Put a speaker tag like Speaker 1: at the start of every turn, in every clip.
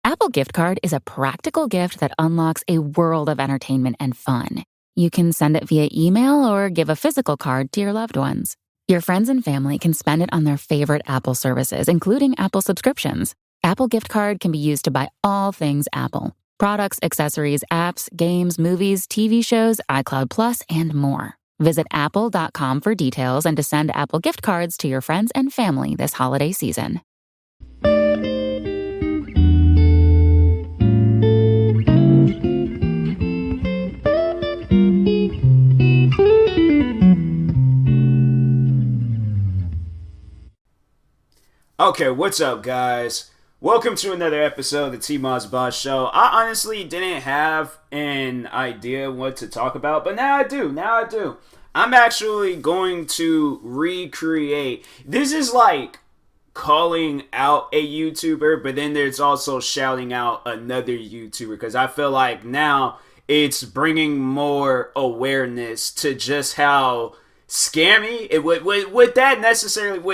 Speaker 1: Apple Gift Card is a practical gift that unlocks a world of entertainment and fun. You can send it via email or give a physical card to your loved ones. Your friends and family can spend it on their favorite Apple services, including Apple subscriptions. Apple Gift Card can be used to buy all things Apple. Products, accessories, apps, games, movies, TV shows, iCloud Plus, and more. Visit apple.com for details and to send Apple Gift Cards to your friends and family this holiday season.
Speaker 2: Okay, what's up, guys? Welcome to another episode of the TMossBoss Show. I honestly didn't have an idea what to talk about, but now I do. I'm actually going to recreate. This is like calling out a YouTuber, but then there's also shouting out another YouTuber, because I feel like now it's bringing more awareness to just how scammy would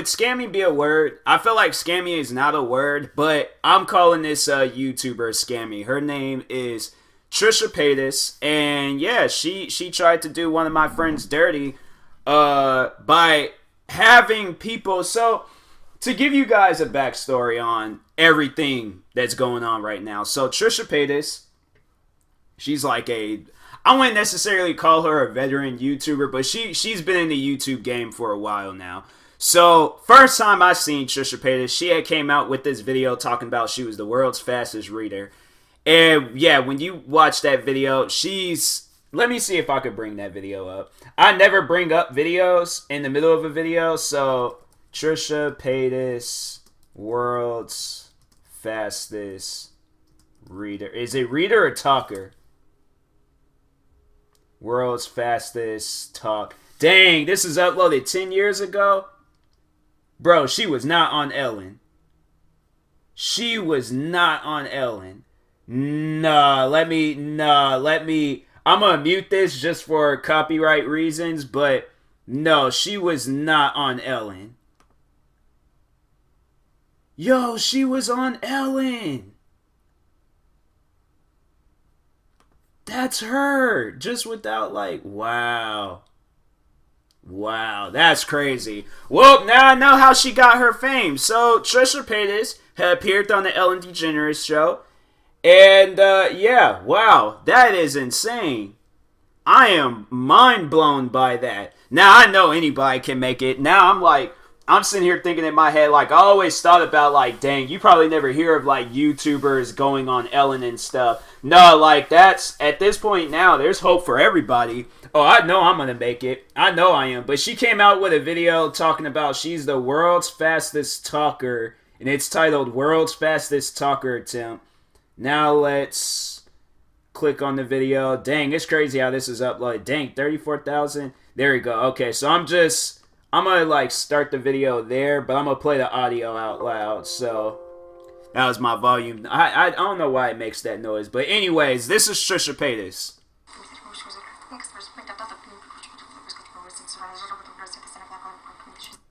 Speaker 2: scammy be a word? I feel like scammy is not a word, but I'm calling this YouTuber scammy. Her name is TRISHA PAYTAS, and yeah, she tried to do one of my friends dirty by having people. So to give you guys a backstory on everything that's going on right now, so TRISHA PAYTAS, she's like I wouldn't necessarily call her a veteran YouTuber, but she's been in the YouTube game for a while now. So, first time I seen TRISHA PAYTAS, she had came out with this video talking about she was the world's fastest reader. And yeah, when you watch that video, let me see if I could bring that video up. I never bring up videos in the middle of a video, so TRISHA PAYTAS, world's fastest reader. Is it reader or talker? World's fastest talk. Dang, this is uploaded 10 years ago? Bro, she was not on Ellen. I'm gonna mute this just for copyright reasons, but no, she was not on Ellen. Yo, she was on Ellen. That's her, just without wow, that's crazy. Well, now I know how she got her fame. So TRISHA PAYTAS had appeared on the Ellen DeGeneres show, and yeah, wow, that is insane. I am mind blown by that. Now I know anybody can make it. Now I'm sitting here thinking in my head, I always thought about, dang, you probably never hear of, YouTubers going on Ellen and stuff. No, that's, at this point now, there's hope for everybody. Oh, I know I'm gonna make it. I know I am. But she came out with a video talking about she's the world's fastest talker, and it's titled World's Fastest Talker Attempt. Now let's click on the video. Dang, it's crazy how this is uploaded. Dang, 34,000. There we go. Okay, so I'm gonna start the video there, but I'm gonna play the audio out loud. So that was my volume. I don't know why it makes that noise, but anyways, this is TRISHA PAYTAS.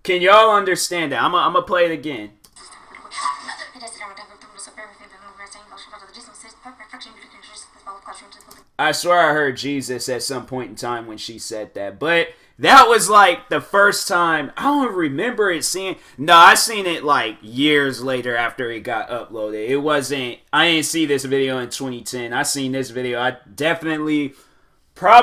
Speaker 2: Can y'all understand that? I'm gonna play it again. I swear I heard Jesus at some point in time when she said that, but that was the first time. I don't remember it seeing. No, I seen it years later after it got uploaded. It wasn't. I didn't see this video in 2010. I seen this video. I definitely I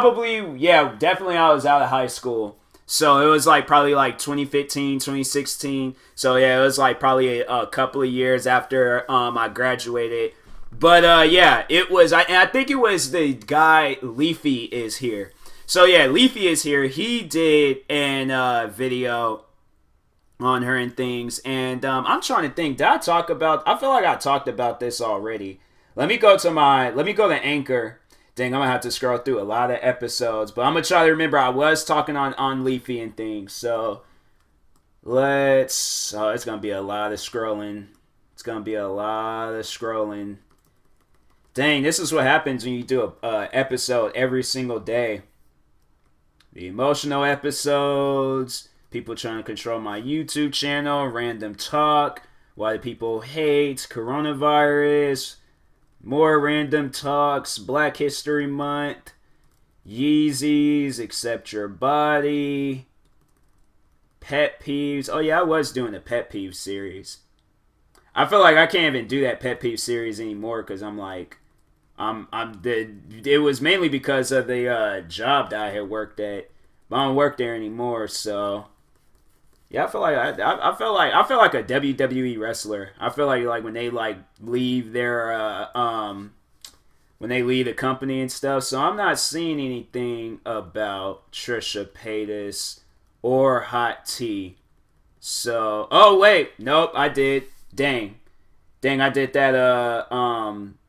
Speaker 2: was out of high school. So it was probably 2015, 2016. So yeah, it was probably a couple of years after I graduated. But yeah, it was. I think it was the guy Leafy is here. So yeah, Leafy is here. He did an video on her and things, and I'm trying to think. Did I talk about? I feel like I talked about this already. Let me go to Anchor. Dang, I'm gonna have to scroll through a lot of episodes, but I'm gonna try to remember. I was talking on Leafy and things. So it's gonna be a lot of scrolling. Dang, this is what happens when you do a episode every single day. The emotional episodes, people trying to control my YouTube channel, random talk, why do people hate, coronavirus, More random talks, Black History Month, Yeezys, Accept Your Body, Pet Peeves. Oh yeah, I was doing the Pet Peeves series. I feel like I can't even do that Pet Peeve series anymore because I'm like, it was mainly because of the job that I had worked at, but I don't work there anymore. So yeah, I feel like I feel like a WWE wrestler. I feel like when they like leave their when they leave the company and stuff. So I'm not seeing anything about TRISHA PAYTAS or Hot Tea. So oh wait, nope, I did. Dang, I did that.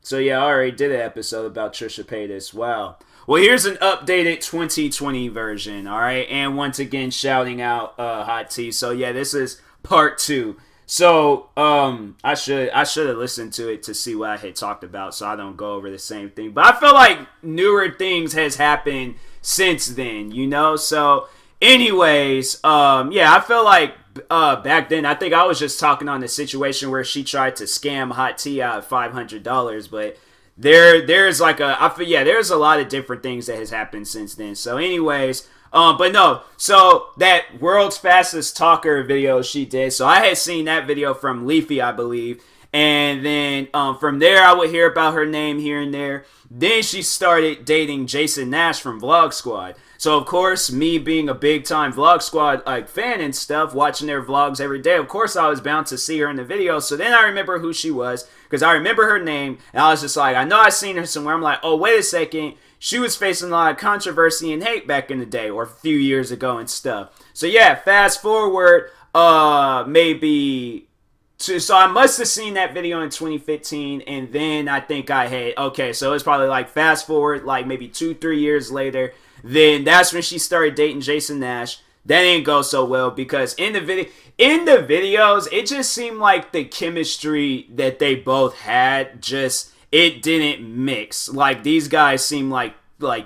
Speaker 2: So yeah, I already did an episode about TRISHA PAYTAS. Wow. Well, here's an updated 2020 version. All right, and once again, shouting out Hot Tea. So yeah, this is part 2. So I should have listened to it to see what I had talked about, so I don't go over the same thing. But I feel like newer things has happened since then, you know. So anyways, yeah, I feel like back then, I think I was just talking on the situation where she tried to scam Hot Tea out of $500, but there's like there's a lot of different things that has happened since then. So anyways, but no, so that World's Fastest Talker video she did, so I had seen that video from Leafy, I believe, and then from there I would hear about her name here and there. Then she started dating Jason Nash from Vlog Squad. So of course, me being a big time Vlog Squad like fan and stuff, watching their vlogs every day, of course I was bound to see her in the video. So then I remember who she was, because I remember her name, and I was just like, I know I seen her somewhere. I'm like, oh wait a second, she was facing a lot of controversy and hate back in the day, or a few years ago and stuff. So yeah, fast forward, maybe. So I must have seen that video in 2015, and then I think I had, okay, so it's probably like fast forward like maybe 2-3 years later, then that's when she started dating Jason Nash. That didn't go so well because in the videos, it just seemed like the chemistry that they both had it didn't mix. Like these guys seem like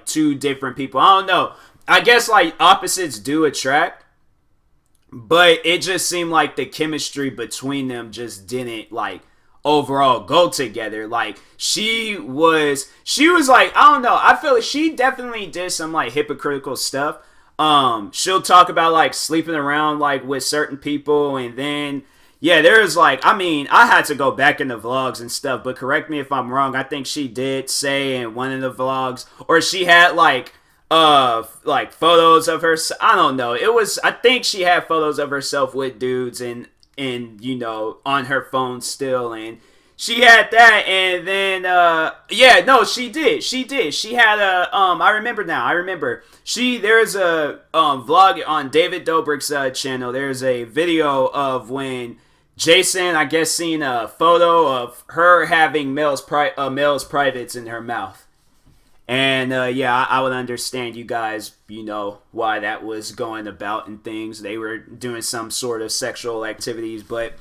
Speaker 2: two different people. I don't know. I guess like opposites do attract. But it just seemed like the chemistry between them just didn't like overall go together. Like she was like, I don't know, I feel like she definitely did some like hypocritical stuff. She'll talk about like sleeping around like with certain people, and then yeah, there's like, I mean, I had to go back in the vlogs and stuff, but correct me if I'm wrong, I think she did say in one of the vlogs, or she had like photos of her, I don't know, I think she had photos of herself with dudes and you know, on her phone still, and she had that, and then yeah, no, she did, she had a I remember there's a vlog on David Dobrik's channel. There's a video of when Jason, I guess, seen a photo of her having male's privates in her mouth. And yeah, I would understand you guys, you know, why that was going about and things. They were doing some sort of sexual activities. But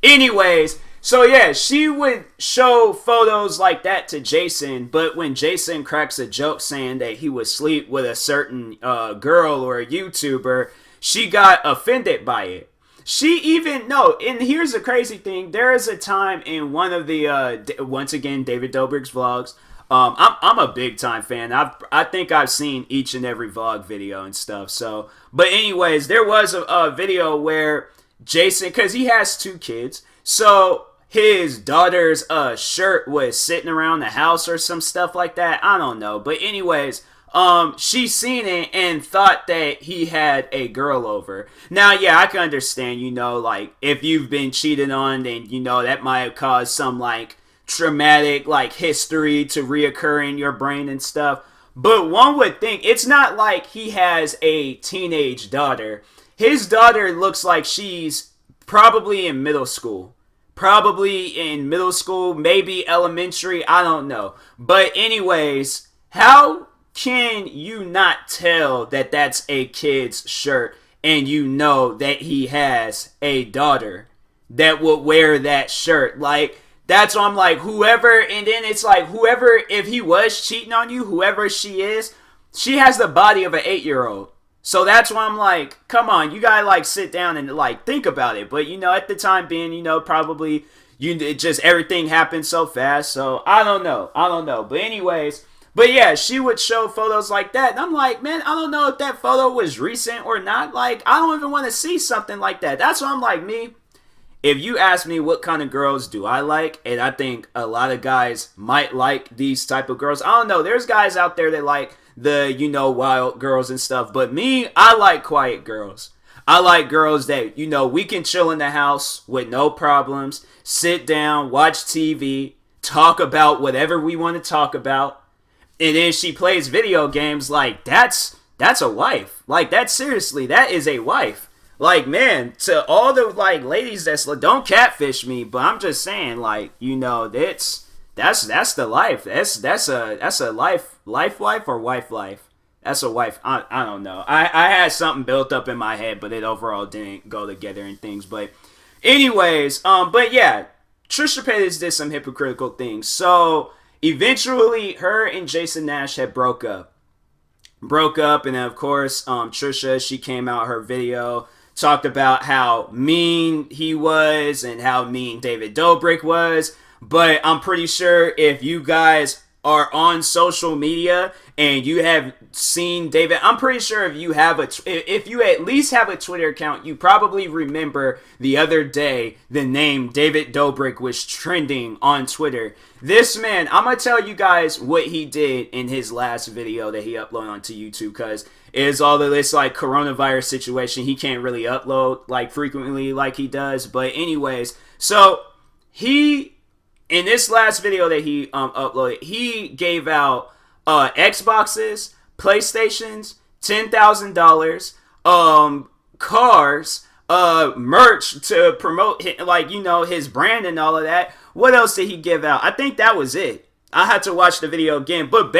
Speaker 2: anyways, so yeah, she would show photos like that to Jason. But when Jason cracks a joke saying that he would sleep with a certain girl or a YouTuber, she got offended by it. And here's the crazy thing. There is a time in one of the, once again, David Dobrik's vlogs. I'm a big time fan. I think I've seen each and every vlog video and stuff. So, but anyways, there was a video where Jason, because he has 2 kids, so his daughter's shirt was sitting around the house or some stuff like that. I don't know. But anyways, she seen it and thought that he had a girl over. Now, yeah, I can understand, you know, like if you've been cheated on, then you know that might have caused some like traumatic like history to reoccur in your brain and stuff. But one would think it's not like he has a teenage daughter. His daughter looks like she's probably in middle school, maybe elementary, I don't know. But anyways, how can you not tell that that's a kid's shirt and you know that he has a daughter that would wear that shirt? Like, that's why I'm like, whoever, and then it's like, whoever, if he was cheating on you, whoever she is, she has the body of an 8-year-old. So that's why I'm like, come on, you gotta like sit down and like think about it. But you know, at the time being, you know, probably it just everything happened so fast. So I don't know. But anyways, but yeah, she would show photos like that, and I'm like, man, I don't know if that photo was recent or not. Like, I don't even want to see something like that. That's why I'm like, me. If you ask me what kind of girls do I like, and I think a lot of guys might like these type of girls. I don't know. There's guys out there that like the, wild girls and stuff. But me, I like quiet girls. I like girls that, we can chill in the house with no problems, sit down, watch TV, talk about whatever we want to talk about. And then she plays video games. Like, that's a wife. Like, that is a wife. Like, man, to all the, like, ladies don't catfish me, but I'm just saying, like, that's the life. That's a life wife or wife life. That's a wife. I don't know. I had something built up in my head, but it overall didn't go together and things. But anyways, but yeah, Trisha Paytas did some hypocritical things. So eventually, her and Jason Nash had broke up, and then of course, Trisha, she came out her video, talked about how mean he was and how mean David Dobrik was. But I'm pretty sure if you guys are on social media and you have seen David, I'm pretty sure if you at least have a Twitter account, you probably remember the other day the name David Dobrik was trending on Twitter. This man, I'm gonna tell you guys what he did in his last video that he uploaded onto YouTube, because is all of this like coronavirus situation. He can't really upload like frequently like he does. But anyways, so he, in this last video that he uploaded, he gave out Xboxes, PlayStations, $10,000, cars, merch to promote his brand and all of that. What else did he give out? I think that was it. I had to watch the video again, but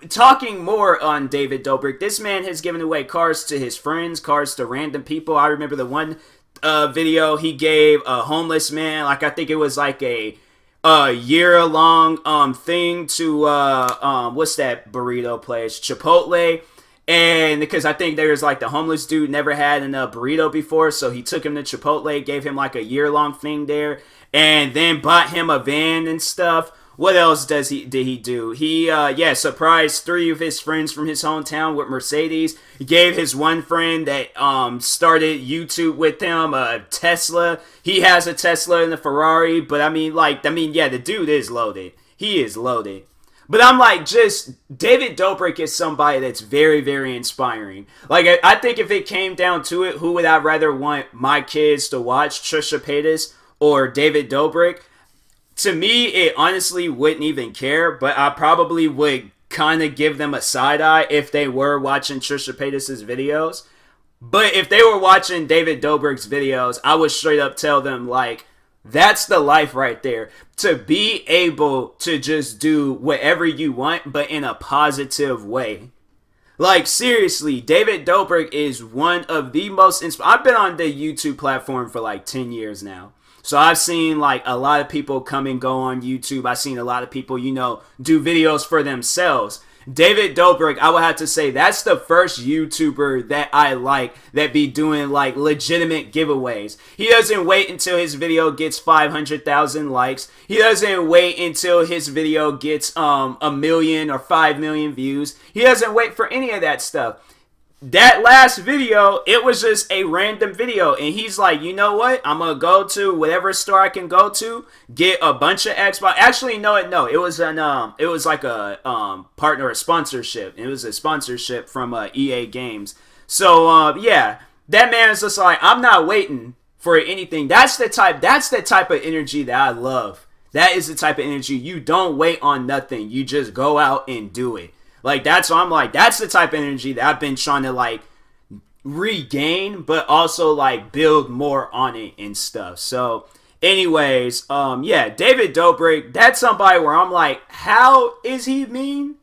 Speaker 2: talking more on David Dobrik, this man has given away cars to his friends, cars to random people. I remember the one video he gave a homeless man, like I think it was like a year-long thing to what's that burrito place, Chipotle. And because I think there's like the homeless dude never had a burrito before, so he took him to Chipotle, gave him like a year-long thing there, and then bought him a van and stuff. What else did he do? He surprised 3 of his friends from his hometown with Mercedes. He gave his one friend that started YouTube with him a Tesla. He has a Tesla and a Ferrari, but the dude is loaded. He is loaded. But I'm like, just David Dobrik is somebody that's very, very inspiring. Like, I think if it came down to it, who would I rather want my kids to watch, Trisha Paytas or David Dobrik? To me, it honestly wouldn't even care, but I probably would kind of give them a side eye if they were watching Trisha Paytas' videos. But if they were watching David Dobrik's videos, I would straight up tell them, like, that's the life right there. To be able to just do whatever you want, but in a positive way. Like, seriously, David Dobrik is one of the most... I've been on the YouTube platform for like 10 years now. So I've seen like a lot of people come and go on YouTube. I've seen a lot of people, do videos for themselves. David Dobrik, I would have to say that's the first YouTuber that I like that be doing like legitimate giveaways. He doesn't wait until his video gets 500,000 likes. He doesn't wait until his video gets 1 million or 5 million views. He doesn't wait for any of that stuff. That last video, it was just a random video, and he's like, you know what? I'm gonna go to whatever store I can go to, get a bunch of Xbox. Actually, no, it was like a partner, a sponsorship. It was a sponsorship from EA Games. So that man's just like, I'm not waiting for anything. That's the type of energy that I love. That is the type of energy. You don't wait on nothing. You just go out and do it. Like, that's the type of energy that I've been trying to, like, regain, but also, like, build more on it and stuff. So, anyways, David Dobrik, that's somebody where I'm like, how is he mean?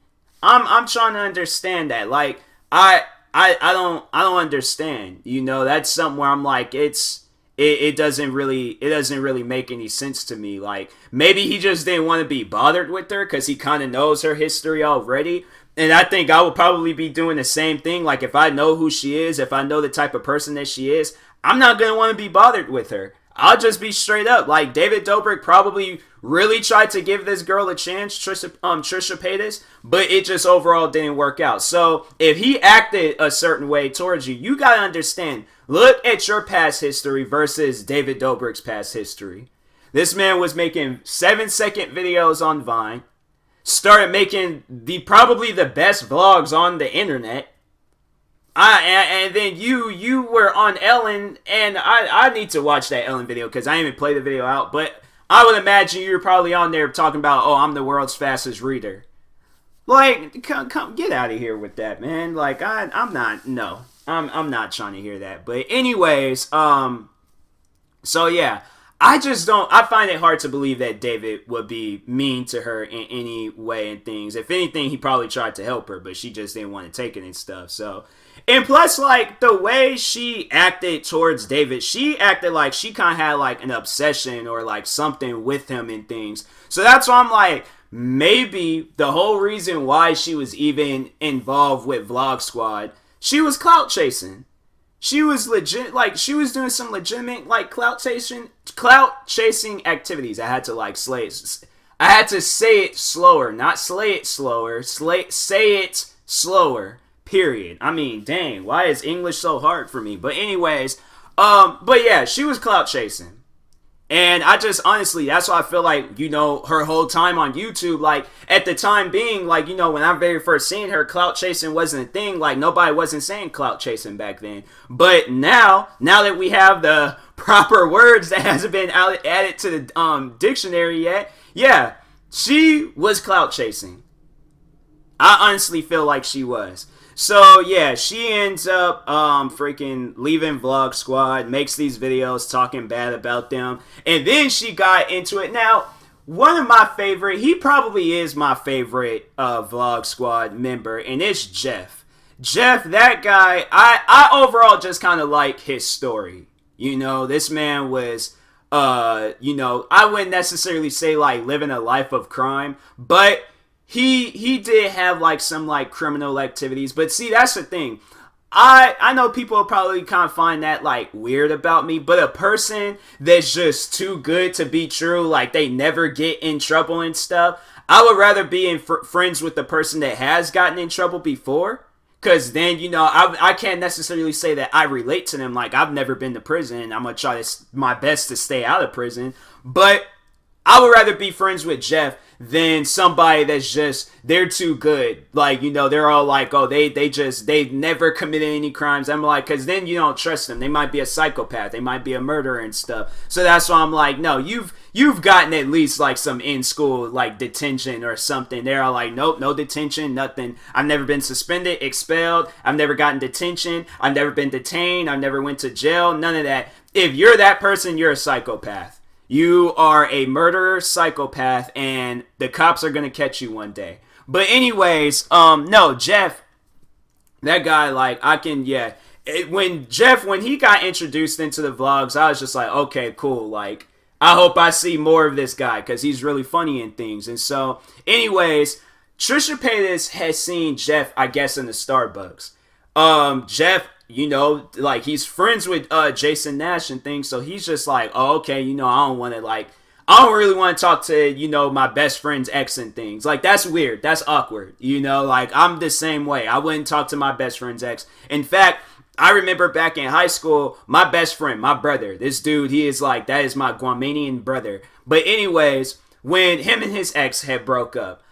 Speaker 2: I'm trying to understand that. Like, I don't understand. That's something where I'm like, it doesn't really make any sense to me. Like, maybe he just didn't want to be bothered with her because he kind of knows her history already. And I think I would probably be doing the same thing. Like, if I know who she is, if I know the type of person that she is, I'm not going to want to be bothered with her. I'll just be straight up. Like, David Dobrik probably really tried to give this girl a chance, TRISHA Paytas, but it just overall didn't work out. So if he acted a certain way towards you, you gotta understand. Look at your past history versus David Dobrik's past history. This man was making 7-second videos on Vine, started making probably the best vlogs on the internet. And then you were on Ellen, and I need to watch that Ellen video because I didn't even play the video out, but I would imagine you were probably on there talking about, oh, I'm the world's fastest reader. Like, come get out of here with that, man. Like, I'm not trying to hear that. But anyways, so yeah, I find it hard to believe that David would be mean to her in any way and things. If anything, he probably tried to help her, but she just didn't want to take it and stuff, so. And plus, like, the way she acted towards David, she acted like she kind of had, like, an obsession or, like, something with him and things. So that's why I'm like, maybe the whole reason why she was even involved with Vlog Squad, she was clout chasing. She was legit, like, she was doing some legitimate, like, clout chasing activities. I had to, like, say it slower, not slay it slower, say it slower. Period. I mean, dang, why is English so hard for me? But anyways, but yeah, she was clout chasing. And I just, honestly, that's why I feel like, you know, her whole time on YouTube, like, at the time being, like, you know, when I very first seen her, clout chasing wasn't a thing. Like, nobody wasn't saying clout chasing back then. But now that we have the proper words that hasn't been added to the dictionary yet, yeah, she was clout chasing. I honestly feel like she was. So, yeah, she ends up freaking leaving Vlog Squad, makes these videos talking bad about them, and then she got into it. Now, one of my favorite, he probably is my favorite Vlog Squad member, and it's Jeff. Jeff, that guy, I overall just kind of like his story. You know, this man was, you know, I wouldn't necessarily say, like, living a life of crime, but He did have, like, some, like, criminal activities. But see, that's the thing. I know people will probably kind of find that, like, weird about me. But a person that's just too good to be true, like, they never get in trouble and stuff, I would rather be friends with the person that has gotten in trouble before. Because then, you know, I can't necessarily say that I relate to them. Like, I've never been to prison. I'm going to try my best to stay out of prison. But I would rather be friends with Jeff than somebody that's just, they're too good. Like, you know, they're all like, oh, they've never committed any crimes. I'm like, because then you don't trust them. They might be a psychopath. They might be a murderer and stuff. So that's why I'm like, no, you've gotten at least like some in-school like detention or something. They're all like, nope, no detention, nothing. I've never been suspended, expelled. I've never gotten detention. I've never been detained. I've never went to jail. None of that. If you're that person, you're a psychopath. You are a murderer, psychopath, and the cops are going to catch you one day. But anyways, no, Jeff, that guy, like, when he got introduced into the vlogs, I was just like, okay, cool, like, I hope I see more of this guy, because he's really funny in things. And so, anyways, TRISHA Paytas has seen Jeff, I guess, in the Starbucks. Jeff, you know, like, he's friends with Jason Nash and things, so he's just like, oh, okay, you know, I don't really want to talk to, you know, my best friend's ex and things. Like, that's weird. That's awkward. You know, like, I'm the same way. I wouldn't talk to my best friend's ex. In fact, I remember back in high school, my best friend, my brother, this dude, he is like, that is my Guamanian brother. But anyways, when him and his ex had broke up,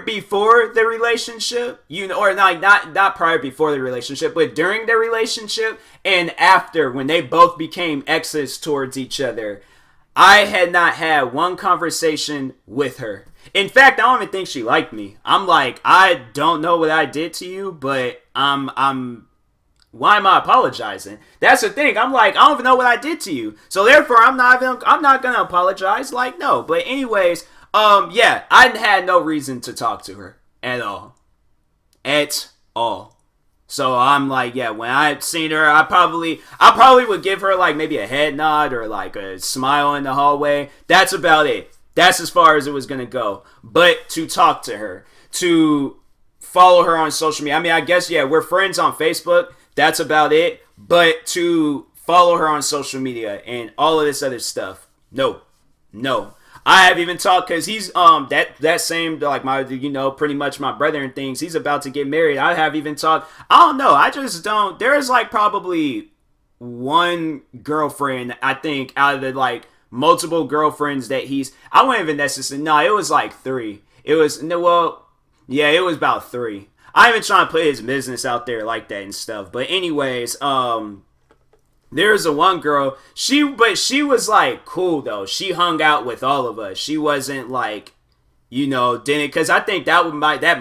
Speaker 2: before the relationship, you know, or not prior before the relationship, but during the relationship and after, when they both became exes towards each other, I had not had one conversation with her. In fact, I don't even think she liked me. I'm like, I don't know what I did to you, but why am I apologizing? That's the thing. I'm like, I don't even know what I did to you. So therefore, I'm not gonna apologize. Like, no. But anyways, yeah, I had no reason to talk to her at all. At all. So I'm like, yeah, when I seen her, I probably would give her like maybe a head nod or like a smile in the hallway. That's about it. That's as far as it was gonna go. But to talk to her, to follow her on social media, I mean, I guess, yeah, we're friends on Facebook. That's about it. But to follow her on social media and all of this other stuff. No. I have even talked, because he's that same, like, my, pretty much my brother and things, he's about to get married. I have even talked, I don't know, I just don't, there's like probably one girlfriend, I think, out of the like multiple girlfriends that I wouldn't even necessarily, no, it was like 3. It was, no, well, yeah, it was about 3. I ain't even trying to put his business out there like that and stuff. But anyways, there's a one girl, she was like cool though. She hung out with all of us. She wasn't like, didn't, because I think that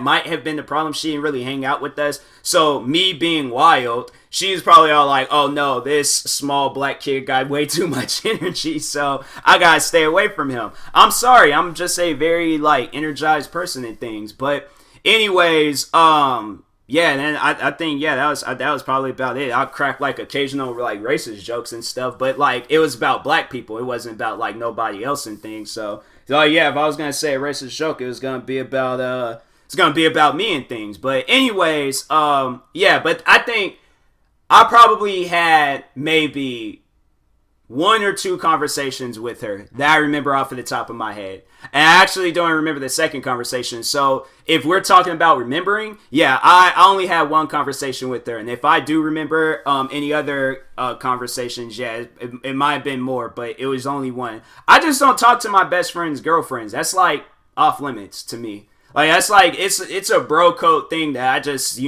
Speaker 2: might have been the problem. She didn't really hang out with us. So me being wild, she's probably all like, oh no, this small black kid got way too much energy, so I gotta stay away from him. I'm sorry, I'm just a very like energized person and things. But anyways, yeah, and then I think, yeah, that was probably about it. I cracked like occasional like racist jokes and stuff, but like it was about black people. It wasn't about like nobody else and things. So yeah, if I was gonna say a racist joke, it was gonna be about me and things. But anyways, yeah, but I think I probably had maybe 1 or 2 conversations with her that I remember off of the top of my head. And I actually don't remember the second conversation. So if we're talking about remembering, yeah, I only had 1 conversation with her. And if I do remember any other conversations, yeah, it might have been more, but it was only 1. I just don't talk to my best friend's girlfriends. That's like off limits to me. Like, that's like, it's a bro code thing that I just,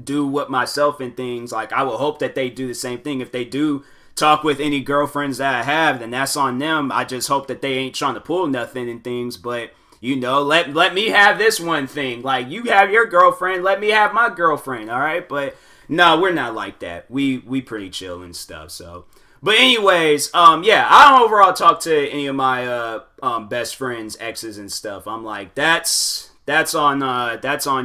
Speaker 2: do with myself and things. Like, I will hope that they do the same thing. If they do talk with any girlfriends that I have, then that's on them. I just hope that they ain't trying to pull nothing and things. But let me have this one thing. Like, you have your girlfriend, let me have my girlfriend, all right? But no, we're not like that. We pretty chill and stuff. So, but anyways, yeah, I don't overall talk to any of my best friends' exes and stuff. I'm like, that's on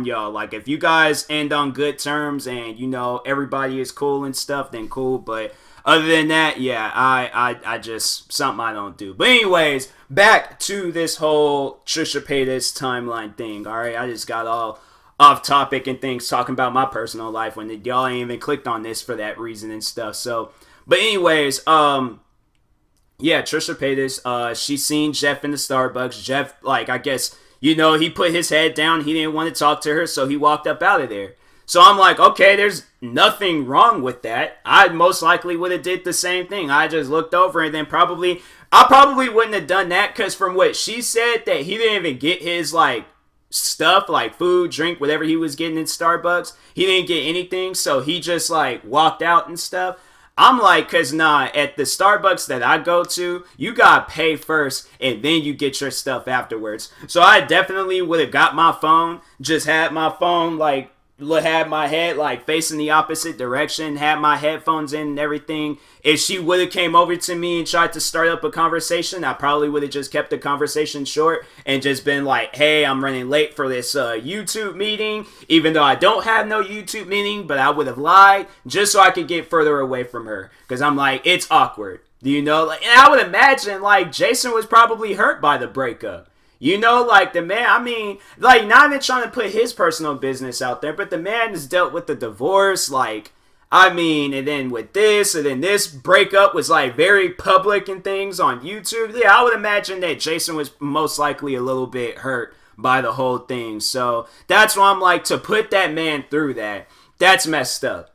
Speaker 2: y'all. Like, if you guys end on good terms and everybody is cool and stuff, then cool. But other than that, yeah, I just, something I don't do. But anyways, back to this whole TRISHA PAYTAS timeline thing, alright? I just got all off topic and things talking about my personal life when y'all ain't even clicked on this for that reason and stuff. So, but anyways, yeah, TRISHA PAYTAS, she seen Jeff in the Starbucks. Jeff, like, I guess, he put his head down. He didn't want to talk to her, so he walked up out of there. So I'm like, okay, there's nothing wrong with that. I most likely would have did the same thing. I just looked over and then I probably wouldn't have done that, because from what she said, that he didn't even get his like stuff, like food, drink, whatever he was getting in Starbucks. He didn't get anything, so he just like walked out and stuff. I'm like, cause nah, at the Starbucks that I go to, you gotta pay first and then you get your stuff afterwards. So I definitely would have got my phone, just had my phone like, had my head like facing the opposite direction, had my headphones in and everything. If she would have came over to me and tried to start up a conversation, I probably would have just kept the conversation short and just been like, hey, I'm running late for this YouTube meeting, even though I don't have no YouTube meeting. But I would have lied just so I could get further away from her, because I'm like, it's awkward, and I would imagine like Jason was probably hurt by the breakup. Like, the man, I mean, like, not even trying to put his personal business out there, but the man has dealt with the divorce, like, I mean, and then with this, and then this breakup was, like, very public and things on YouTube. Yeah, I would imagine that Jason was most likely a little bit hurt by the whole thing. So, that's why I'm like, to put that man through that, that's messed up.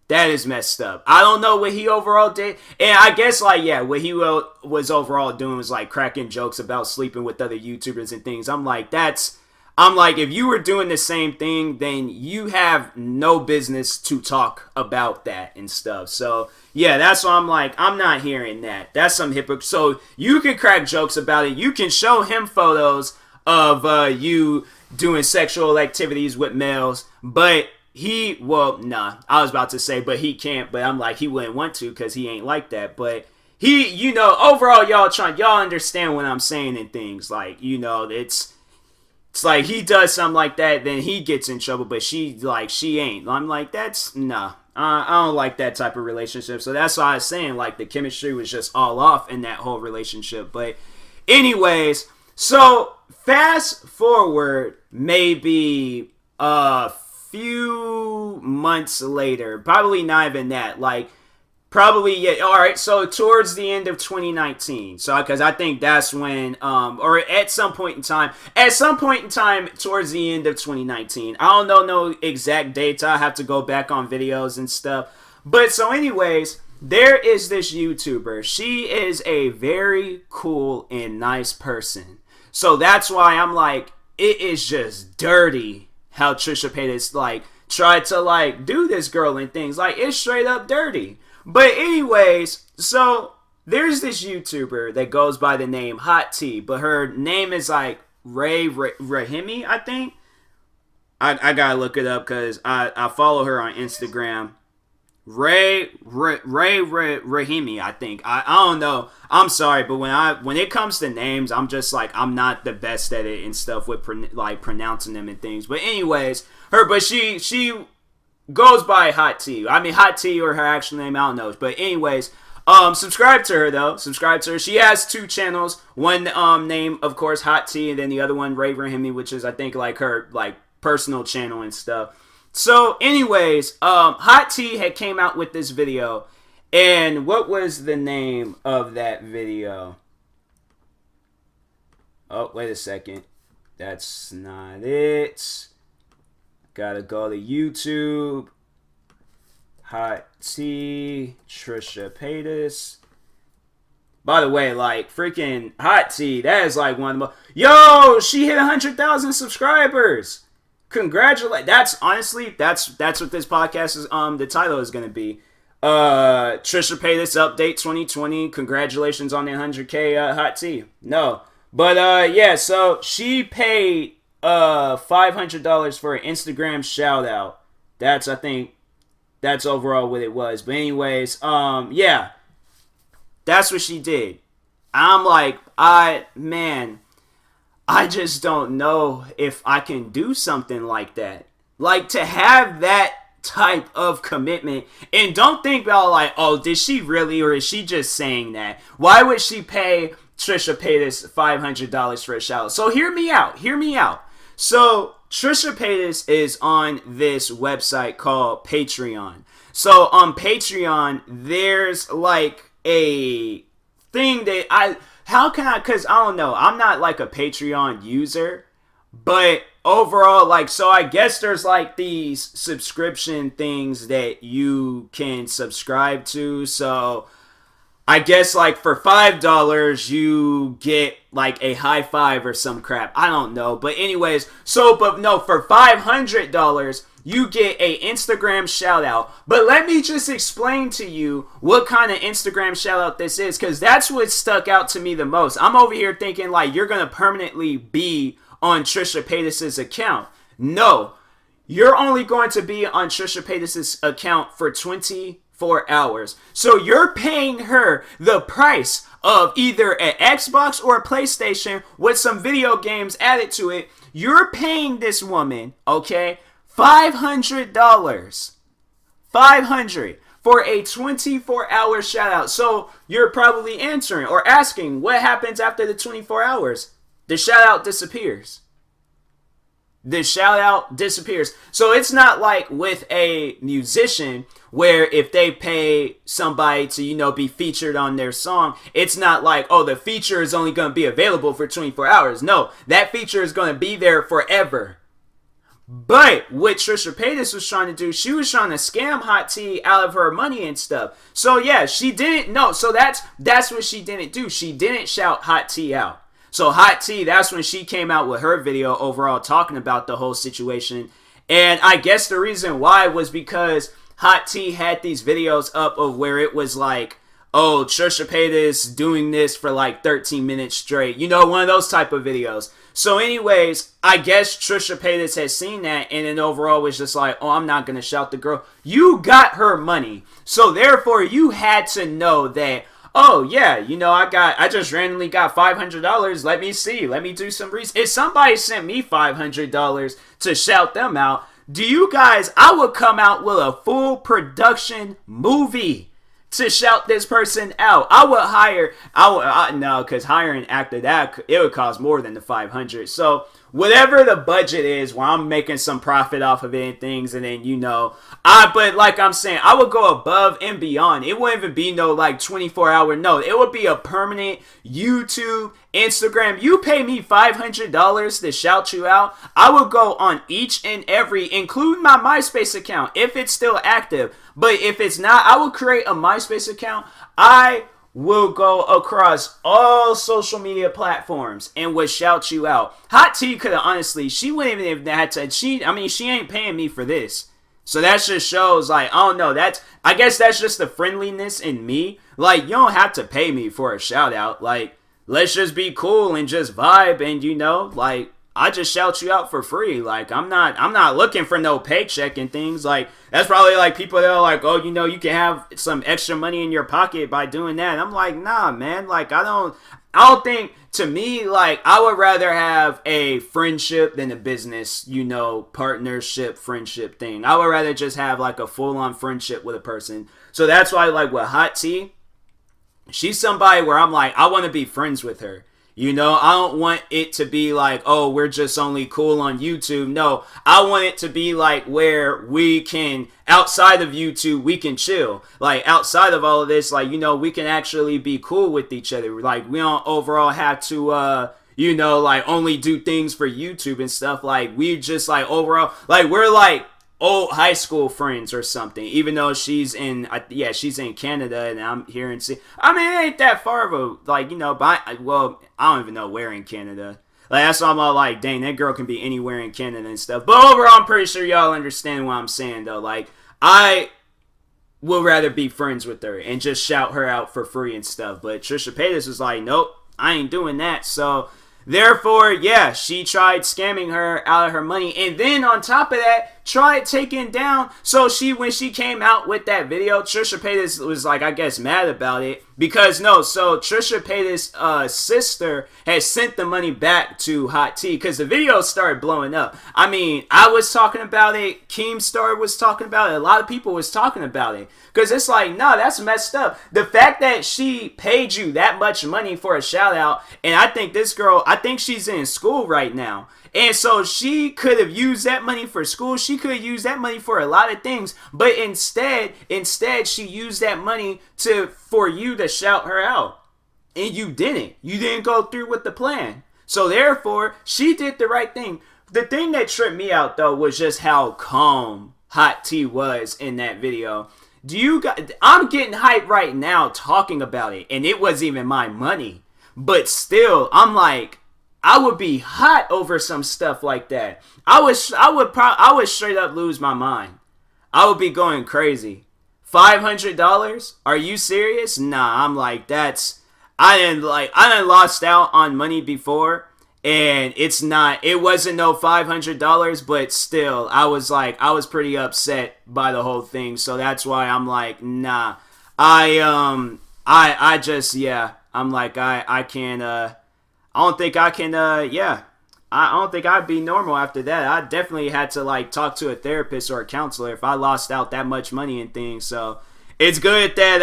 Speaker 2: That is messed up. I don't know what he overall did. And I guess, like, yeah, what he was overall doing was, like, cracking jokes about sleeping with other YouTubers and things. I'm like, if you were doing the same thing, then you have no business to talk about that and stuff. So, yeah, that's why I'm like, I'm not hearing that. That's some hypocrite. So, you can crack jokes about it. You can show him photos of you doing sexual activities with males, but I was about to say, but he can't, but I'm like, he wouldn't want to, because he ain't like that. But he, overall, y'all understand what I'm saying and things. Like, it's like he does something like that, then he gets in trouble, but she ain't. I'm like, that's, nah. I don't like that type of relationship. So that's why I was saying, like, the chemistry was just all off in that whole relationship. But anyways, so fast forward maybe few months later, probably not even that, like Probably, yeah. All right, so towards the end of 2019. So, because I think that's when, or at some point in time, towards the end of 2019. I don't know no exact dates. I have to go back on videos and stuff. But so, anyways, there is this YouTuber. She is a very cool and nice person. So that's why I'm like, it is just dirty how Trisha Paytas like tried to like do this girl and things. Like, it's straight up dirty. But anyways, so there's this YouTuber that goes by the name Hot T, but her name is like Rahimi, I think. I gotta look it up because I follow her on Instagram. Rahimi, I think. I don't know. I'm sorry, but when it comes to names, I'm just like, I'm not the best at it and stuff with like pronouncing them and things. But anyways, she goes by Hot T. I mean, Hot T or her actual name, I don't know. But anyways, subscribe to her though. Subscribe to her. She has 2 channels. One name, of course, Hot T, and then the other one, Ray Rahimi, which is I think like her like personal channel and stuff. So, anyways, Hot T had came out with this video, and what was the name of that video? Oh, wait a second. That's not it. Gotta go to YouTube. Hot T, Trisha Paytas. By the way, like, freaking Hot T, that is like one of the most... Yo, she hit 100,000 subscribers. Congratulate. That's honestly, that's what this podcast is, the title is gonna be. Trisha Paytas update 2020. Congratulations on the 100K, Hot T. No. But, yeah, so she paid, $500 for an Instagram shout out. I think, that's overall what it was. But anyways, yeah. That's what she did. I'm like, I just don't know if I can do something like that. Like, to have that type of commitment. And don't think about like, oh, did she really, or is she just saying that? Why would she pay Trisha Paytas $500 for a shout? So hear me out. So Trisha Paytas is on this website called Patreon. So on Patreon, there's like a thing that because I don't know, I'm not like a Patreon user, but overall, like, so I guess there's like these subscription things that you can subscribe to. So I guess like for $5 you get like a high five or some crap. I don't know. But anyways, for $500 you get a Instagram shout out. But let me just explain to you what kind of Instagram shout out this is, because that's what stuck out to me the most. I'm over here thinking like you're going to permanently be on Trisha Paytas' account. No, you're only going to be on Trisha Paytas' account for 24 hours. So you're paying her the price of either an Xbox or a PlayStation with some video games added to it. You're paying this woman, okay, $500 for a 24-hour shout out. So you're probably answering or asking, what happens after the 24 hours? The shout out disappears. So it's not like with a musician where if they pay somebody to, be featured on their song, it's not like, oh, the feature is only going to be available for 24 hours. No, that feature is going to be there forever. But what Trisha Paytas was trying to do, she was trying to scam Hot T out of her money and stuff. So yeah, she didn't know. So that's what she didn't do. She didn't shout Hot T out. So Hot T, that's when she came out with her video overall talking about the whole situation. And I guess the reason why was because Hot T had these videos up of where it was like, oh, Trisha Paytas doing this for like 13 minutes straight. One of those type of videos. So anyways, I guess Trisha Paytas has seen that and then overall was just like, oh, I'm not going to shout the girl. You got her money. So therefore, you had to know that, oh yeah, I just randomly got $500. Let me see. Let me do some research. If somebody sent me $500 to shout them out, I would come out with a full production movie to shout this person out. No, because hiring after that, it would cost more than the $500. So whatever the budget is, where I'm making some profit off of it and things, and then but like I'm saying, I would go above and beyond. It wouldn't even be no like 24-hour. No, it would be a permanent YouTube, Instagram. You pay me $500 to shout you out, I would go on each and every, including my MySpace account if it's still active. But if it's not, I will create a MySpace account. I will go across all social media platforms and would shout you out. Hot T could have honestly, she wouldn't even have had to. She ain't paying me for this. So that just shows, like, I don't know. I guess that's just the friendliness in me. Like, you don't have to pay me for a shout out. Like, let's just be cool and just vibe, and like, I just shout you out for free. Like, I'm not looking for no paycheck and things. Like, that's probably like people that are like, oh, you can have some extra money in your pocket by doing that. I'm like, nah, man. Like, I don't think, to me, like, I would rather have a friendship than a business, partnership, friendship thing. I would rather just have like a full-on friendship with a person. So that's why, like, with Hot T, she's somebody where I'm like, I want to be friends with her. I don't want it to be like, oh, we're just only cool on YouTube. No, I want it to be like where we can, outside of YouTube, we can chill. Like, outside of all of this, like, we can actually be cool with each other. Like, we don't overall have to, like, only do things for YouTube and stuff. Like, we just, like, overall, like, we're like old high school friends or something, even though she's in Canada and I'm here in it ain't that far of a, like, but I don't even know where in Canada. Like, that's why I'm all like, dang, that girl can be anywhere in Canada and stuff. But overall, I'm pretty sure y'all understand what I'm saying, though. Like, I would rather be friends with her and just shout her out for free and stuff. But TRISHA PAYTAS was like, nope, I ain't doing that. So therefore, yeah, she tried scamming her out of her money. And then on top of that, tried taking down. So when she came out with that video, TRISHA PAYTAS was like, I guess, mad about it. Because so TRISHA PAYTAS' sister had sent the money back to Hot T because the video started blowing up. I was talking about it. Keemstar was talking about it. A lot of people was talking about it. Because it's like, no, that's messed up. The fact that she paid you that much money for a shout out, and I think this girl, she's in school right now. And so she could have used that money for school. She could have used that money for a lot of things. But instead, she used that money for you to shout her out. And you didn't. You didn't go through with the plan. So therefore, she did the right thing. The thing that tripped me out, though, was just how calm Hot T was in that video. I'm getting hyped right now talking about it. And it wasn't even my money. But still, I'm like, I would be hot over some stuff like that. I would straight up lose my mind. I would be going crazy. $500? Are you serious? Nah, I'm like, I done lost out on money before, and it wasn't no $500, but still, I was pretty upset by the whole thing. So that's why I'm like, nah, I'm like, I can't, I don't think I can, I don't think I'd be normal after that. I definitely had to, like, talk to a therapist or a counselor if I lost out that much money and things. So it's good that,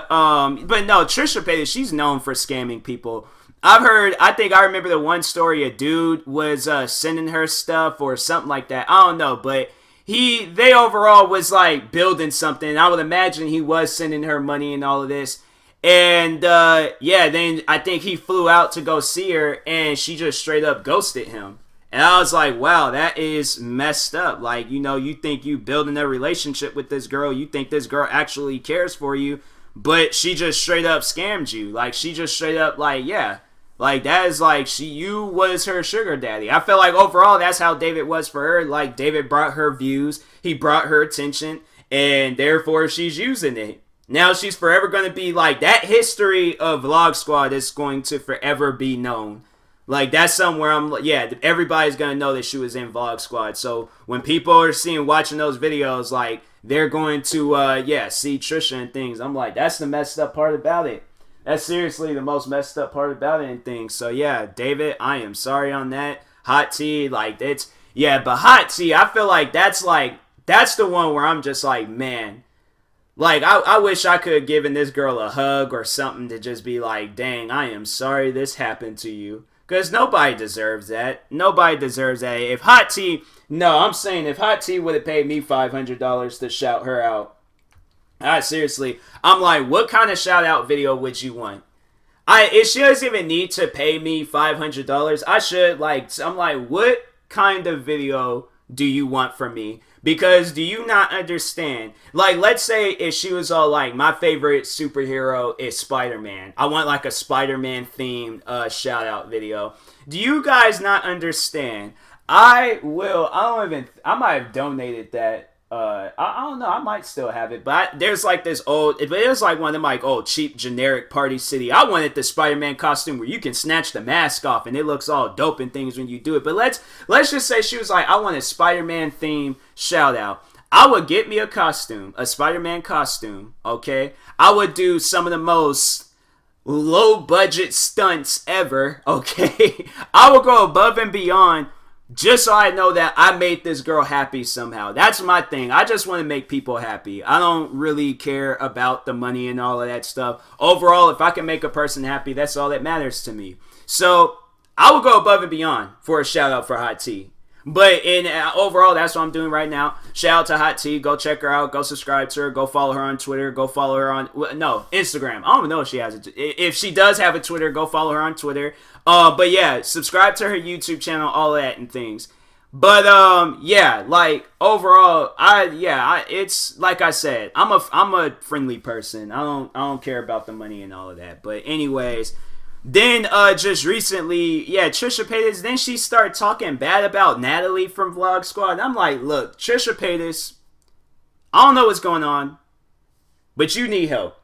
Speaker 2: but no, TRISHA PAYTAS, she's known for scamming people. I think I remember the one story, a dude was sending her stuff or something like that. I don't know, but they overall was, like, building something. I would imagine he was sending her money and all of this. And, then I think he flew out to go see her, and she just straight up ghosted him. And I was like, wow, that is messed up. Like, you think you building a relationship with this girl, you think this girl actually cares for you, but she just straight up scammed you. Like, she just straight up, like, yeah. Like, that is like, you was her sugar daddy. I feel like overall, that's how David was for her. Like, David brought her views, he brought her attention, and therefore she's using it. Now she's forever going to be like, that history of Vlog Squad is going to forever be known. Like, that's somewhere everybody's going to know that she was in Vlog Squad. So when people are watching those videos, like, they're going to, see Trisha and things. I'm like, that's the messed up part about it. That's seriously the most messed up part about it and things. So yeah, David, I am sorry on that. Hot T, like, but Hot T, I feel like that's the one where I'm just like, man. Like, I wish I could have given this girl a hug or something to just be like, dang, I am sorry this happened to you. Because nobody deserves that. Nobody deserves that. If Hot T, no, I'm saying if Hot T would have paid me $500 to shout her out, seriously, I'm like, what kind of shout out video would you want? She doesn't even need to pay me $500. I'm like, what kind of video do you want from me? Because do you not understand? Like, let's say if she was all like, my favorite superhero is Spider-Man. I want like a Spider-Man themed shout out video. Do you guys not understand? I might have donated that. I don't know. I might still have it, but there's like this old. It was like one of them like old cheap generic Party City. I wanted the Spider-Man costume where you can snatch the mask off and it looks all dope and things when you do it. But let's just say she was like, I want a Spider-Man theme shout out. I would get me a costume, a Spider-Man costume. Okay, I would do some of the most low budget stunts ever. Okay, I would go above and beyond. Just so I know that I made this girl happy somehow. That's my thing. I just want to make people happy. I don't really care about the money and all of that stuff. Overall, if I can make a person happy, that's all that matters to me. So I will go above and beyond for a shout out for Hot T. But overall, that's what I'm doing right now. Shout out to Hot T. Go check her out. Go subscribe to her. Go follow her on Twitter. Go follow her on Instagram. I don't even know if she has it. If she does have a Twitter, go follow her on Twitter. But yeah, subscribe to her YouTube channel, all that and things. But yeah, like overall, it's like I said, I'm a friendly person. I don't care about the money and all of that. But anyways. Then, just recently, Trisha Paytas, then she started talking bad about Natalie from Vlog Squad. And I'm like, look, Trisha Paytas, I don't know what's going on, but you need help.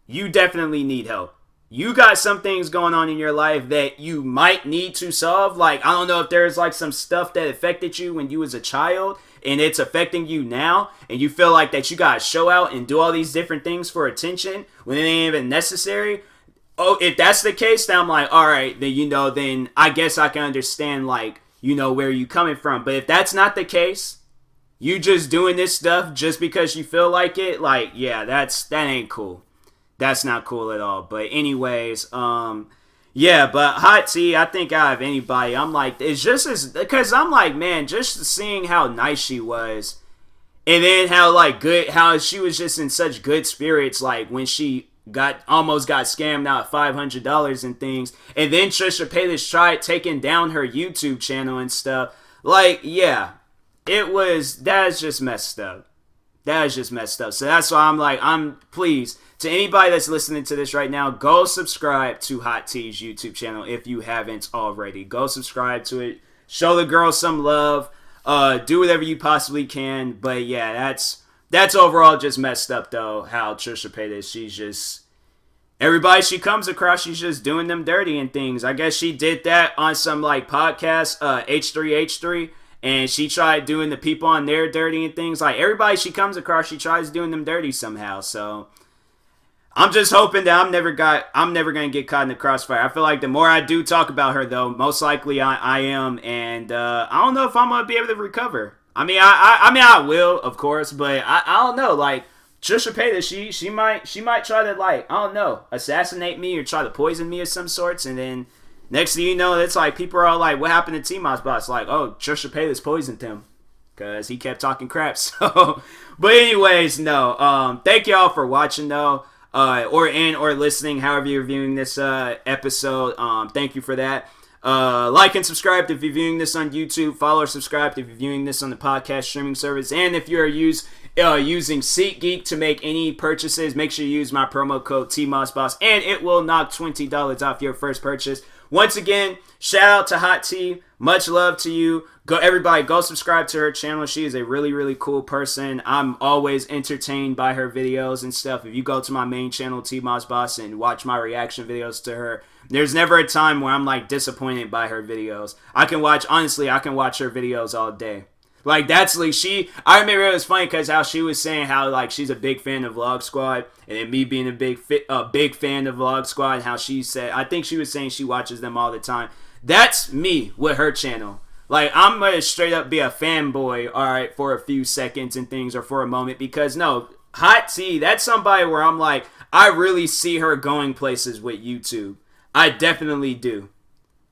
Speaker 2: You definitely need help. You got some things going on in your life that you might need to solve. Like, I don't know if there's like some stuff that affected you when you was a child and it's affecting you now and you feel like that you gotta show out and do all these different things for attention when it ain't even necessary. Oh, if that's the case, then I'm like, all right, then, then I guess I can understand, like, where you coming from. But if that's not the case, you just doing this stuff just because you feel like it, like, yeah, that ain't cool. That's not cool at all. But anyways, but Hot T, I think out of anybody, I'm like, it's just as, because I'm like, man, just seeing how nice she was, and then how she was just in such good spirits, like, when she almost got scammed out $500 and things, and then Trisha Paytas tried taking down her YouTube channel and stuff. Like, yeah, that is just messed up. That is just messed up. So that's why I'm like, please, to anybody that's listening to this right now, go subscribe to Hot T's YouTube channel if you haven't already. Go subscribe to it. Show the girl some love. Do whatever you possibly can. But yeah, that's overall just messed up, though, how Trisha Paytas, she's just, everybody she comes across, she's just doing them dirty and things. I guess she did that on some, like, podcast, H3H3, and she tried doing the people on there dirty and things. Like, everybody she comes across, she tries doing them dirty somehow, so I'm just hoping that I'm never going to get caught in the crossfire. I feel like the more I do talk about her, though, most likely I am, and I don't know if I'm going to be able to recover. I mean, I will, of course, but I don't know. Like, Trisha Paytas, she might try to, like, I don't know, assassinate me or try to poison me of some sorts, and then next thing you know, it's like people are all like, what happened to TMossBoss? Like, oh, Trisha Paytas poisoned him because he kept talking crap. So, but anyways, no. Thank y'all for watching, though, or listening, however you're viewing this episode. Thank you for that. Like and subscribe if you're viewing this on YouTube. Follow or subscribe if you're viewing this on the podcast streaming service. And if you're using SeatGeek to make any purchases, make sure you use my promo code TMossBoss, and it will knock $20 off your first purchase. Once again, shout out to Hot T. Much love to you. Everybody, go subscribe to her channel. She is a really, really cool person. I'm always entertained by her videos and stuff. If you go to my main channel, TMossBoss, and watch my reaction videos to her, there's never a time where I'm, like, disappointed by her videos. I can watch her videos all day. Like, that's, like, I remember it was funny because how she was saying how, like, she's a big fan of Vlog Squad, and then me being a big fan of Vlog Squad, and how she said, I think she was saying she watches them all the time. That's me with her channel. Like, I'm going to straight up be a fanboy, alright, for a few seconds and things, or for a moment, because, no, Hot T, that's somebody where I'm like, I really see her going places with YouTube. I definitely do.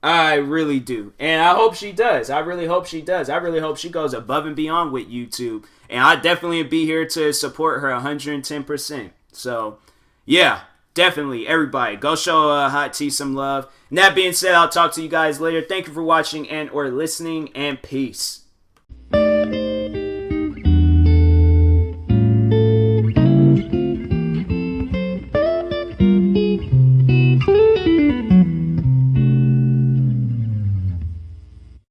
Speaker 2: I really do. And I hope she does. I really hope she does. I really hope she goes above and beyond with YouTube. And I definitely be here to support her 110%. So, yeah, definitely. Everybody, go show Hot T some love. And that being said, I'll talk to you guys later. Thank you for watching and or listening, and peace.